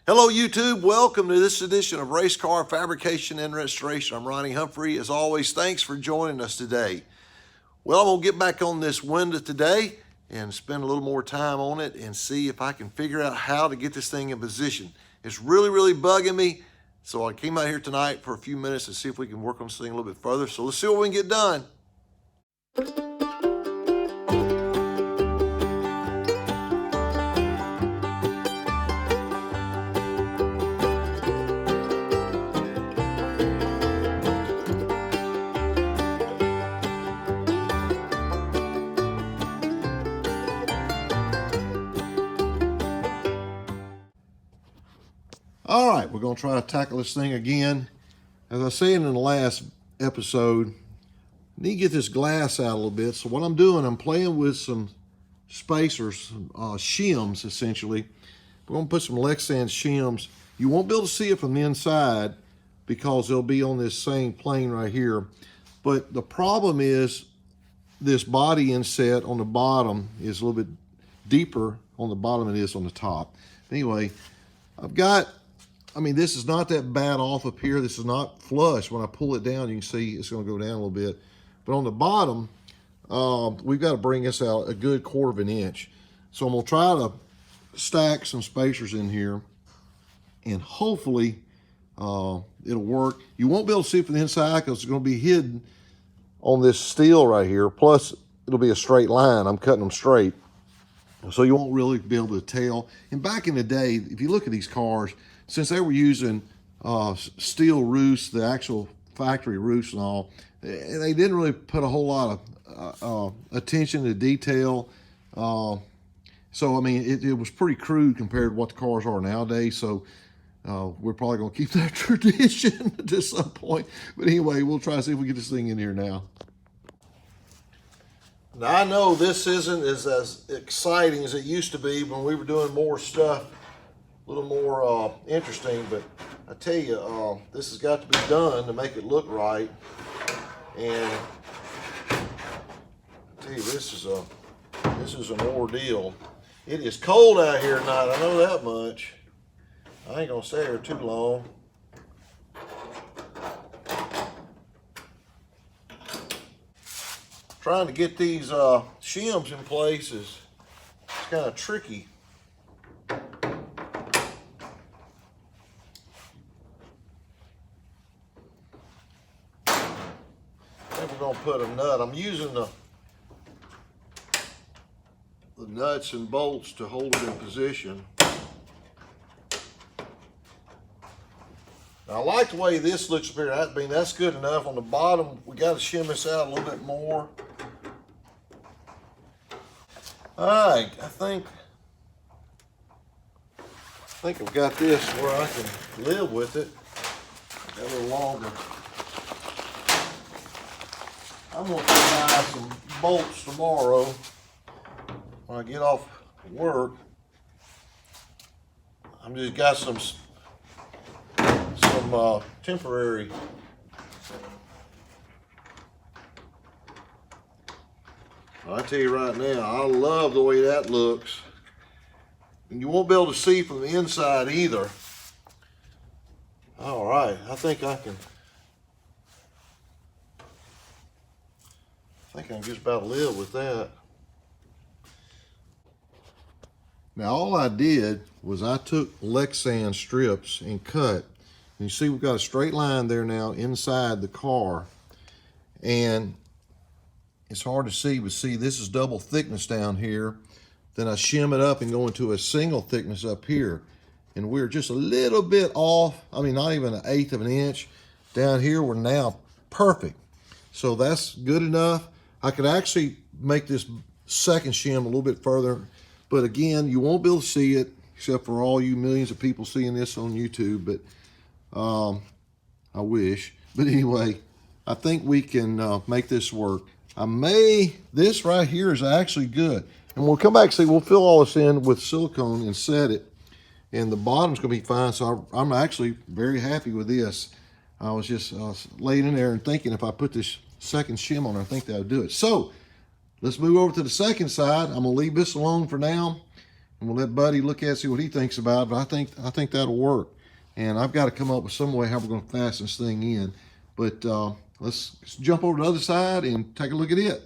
Hello YouTube, welcome to this edition of Race Car Fabrication and Restoration. I'm Ronnie Humphrey. As always, thanks for joining us today. Well, I'm gonna get back on this window today and spend a little more time on it and see if I can figure out how to get this thing in position. It's really bugging me, so I came out here tonight for a few minutes to see if we can work on this thing a little bit further. So let's see what we can get done. All right, we're gonna try to tackle this thing again. As I said in the last episode, I need to get this glass out a little bit. So what I'm doing, I'm playing with some spacers, shims essentially. We're gonna put some Lexan shims. You won't be able to see it from the inside because they'll be on this same plane right here. But the problem is this body inset on the bottom is a little bit deeper on the bottom than it is on the top. Anyway, this is not that bad off up here. This is not flush. When I pull it down, you can see it's going to go down a little bit. But on the bottom, we've got to bring this out a good 1/4 of an inch. So I'm going to try to stack some spacers in here, and hopefully it'll work. You won't be able to see it from the inside because it's going to be hidden on this steel right here. Plus, it'll be a straight line. I'm cutting them straight, so you won't really be able to tell. And back in the day, if you look at these cars, since they were using steel roofs, the actual factory roofs and all, they didn't really put a whole lot of attention to detail. So, I mean, it was pretty crude compared to what the cars are nowadays. So, we're probably going to keep that tradition to some point. But anyway, we'll try to see if we get this thing in here now. Now, I know this isn't as exciting as it used to be when we were doing more stuff, a little more interesting, but I tell you, this has got to be done to make it look right. And I tell you, this is an ordeal. It is cold out here tonight, I know that much. I ain't gonna stay here too long. Trying to get these shims in place is kind of tricky. We're gonna put a nut. I'm using the nuts and bolts to hold it in position. Now, I like the way this looks up here. That's good enough. On the bottom, we got to shim this out a little bit more. All right, I think I've got this where I can live with it a little longer. I'm going to buy some bolts tomorrow when I get off work. I'm just got some temporary I tell you right now, I love the way that looks. And you won't be able to see from the inside either. All right, I think I can just about live with that. Now, all I did was I took Lexan strips and cut. And you see we've got a straight line there now inside the car. And it's hard to see, but see, this is double thickness down here. Then I shim it up and go into a single thickness up here. And we're just a little bit off. I mean, not even 1/8 of an inch. Down here, we're now perfect. So that's good enough. I could actually make this second shim a little bit further. But again, you won't be able to see it, except for all you millions of people seeing this on YouTube. But I wish. But anyway, I think we can make this work. This right here is actually good. And we'll come back and see, we'll fill all this in with silicone and set it. And the bottom's gonna be fine. So I'm actually very happy with this. I was just laying in there and thinking if I put this second shim on, I think that would do it. So let's move over to the second side. I'm gonna leave this alone for now. And we'll let Buddy look at it, see what he thinks about it. But I think that'll work. And I've got to come up with some way how we're going to fasten this thing in. But let's jump over to the other side and take a look at it.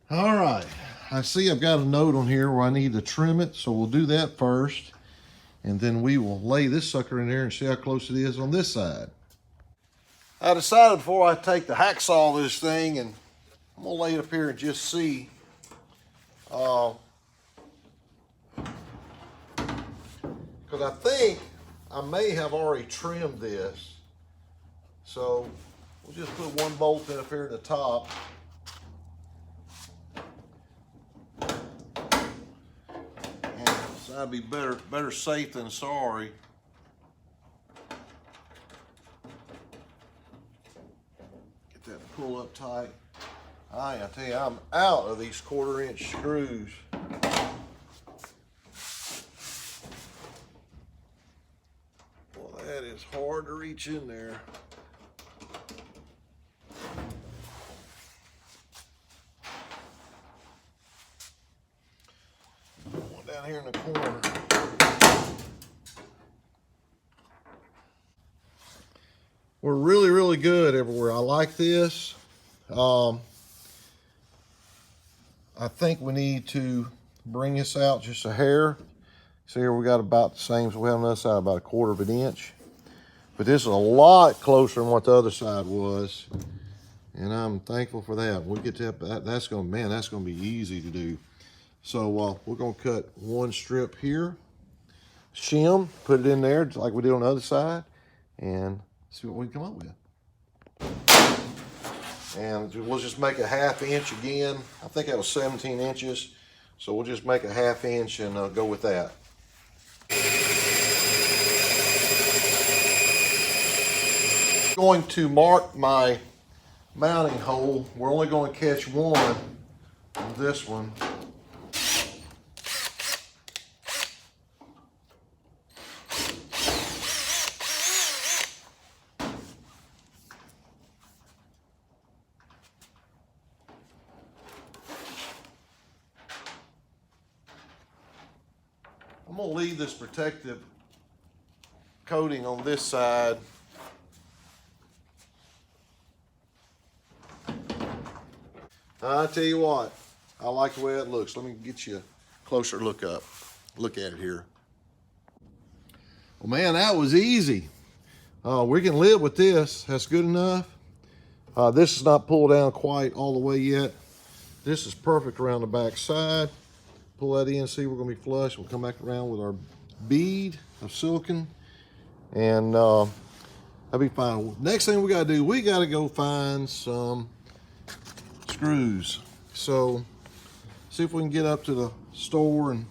All right, I see I've got a note on here where I need to trim it, so we'll do that first, and then we will lay this sucker in there and see how close it is on this side. I decided before I take the hacksaw this thing, and I'm gonna lay it up here and just see. Because I think I may have already trimmed this, so we'll just put one bolt in up here at the top. I'd be better safe than sorry. Get that to pull up tight. I tell you, I'm out of these 1/4-inch screws. Well, that is hard to reach in there. Down here in the corner. We're really good everywhere. I like this. I think we need to bring this out just a hair. See here, we got about the same as we have on the other side, about 1/4 of an inch. But this is a lot closer than what the other side was. And I'm thankful for that. We'll get to that. That's gonna be easy to do. So we're gonna cut one strip here, shim, put it in there just like we did on the other side, and see what we can come up with. And we'll just make a 1/2 inch again. I think that was 17 inches. So we'll just make a 1/2 inch and go with that. Going to mark my mounting hole. We're only going to catch one on this one. I'm going to leave this protective coating on this side. I tell you what, I like the way it looks. Let me get you a closer look at it here. Well, man, that was easy. We can live with this. That's good enough. This is not pulled down quite all the way yet. This is perfect around the back side. Pull that in, see we're gonna be flush. We'll come back around with our bead of silicone, and that'll be fine. Next thing we gotta do, we gotta go find some screws. So see if we can get up to the store, and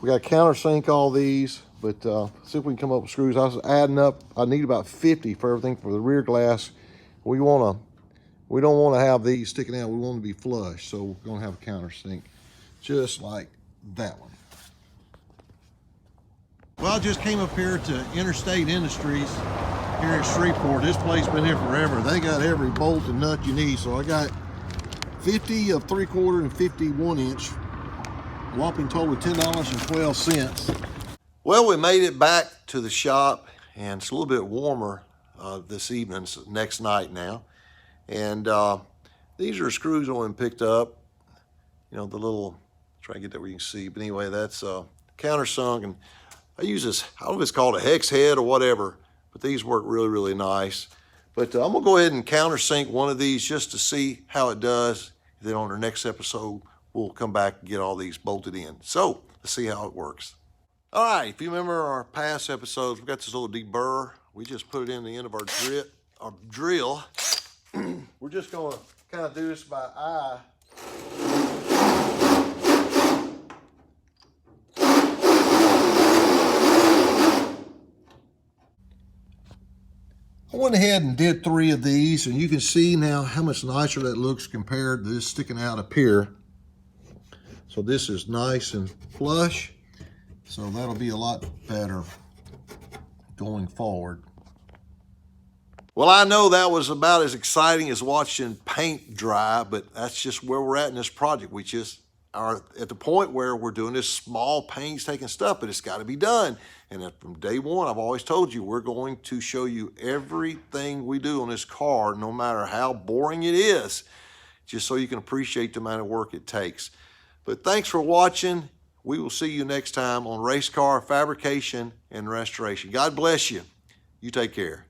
we got to countersink all these, but see if we can come up with screws. I was adding up, I need about 50 for everything for the rear glass. We don't want to have these sticking out. We want them to be flush, so we're gonna have a countersink just like that one. Well, I just came up here to Interstate Industries here in Shreveport. This place been here forever. They got every bolt and nut you need. So I got 50 of 3/4 and 50 1-inch. Whopping total of $10.12. Well, we made it back to the shop, and it's a little bit warmer this evening. It's next night now. And these are screws I picked up. You know, the little, try to get that where you can see. But anyway, that's countersunk, and I use this, I don't know if it's called a hex head or whatever, but these work really nice. But I'm gonna go ahead and countersink one of these just to see how it does. Then on our next episode, we'll come back and get all these bolted in. So let's see how it works. All right, if you remember our past episodes, we got this little deburr. We just put it in the end of our drill. We're just gonna kind of do this by eye. I went ahead and did 3 of these, and you can see now how much nicer that looks compared to this sticking out up here. So this is nice and flush, so that'll be a lot better going forward. Well, I know that was about as exciting as watching paint dry, but that's just where we're at in this project. We just are at the point where we're doing this small, painstaking stuff, but it's got to be done. And from day one, I've always told you, we're going to show you everything we do on this car, no matter how boring it is, just so you can appreciate the amount of work it takes. But thanks for watching. We will see you next time on Race Car Fabrication and Restoration. God bless you. You take care.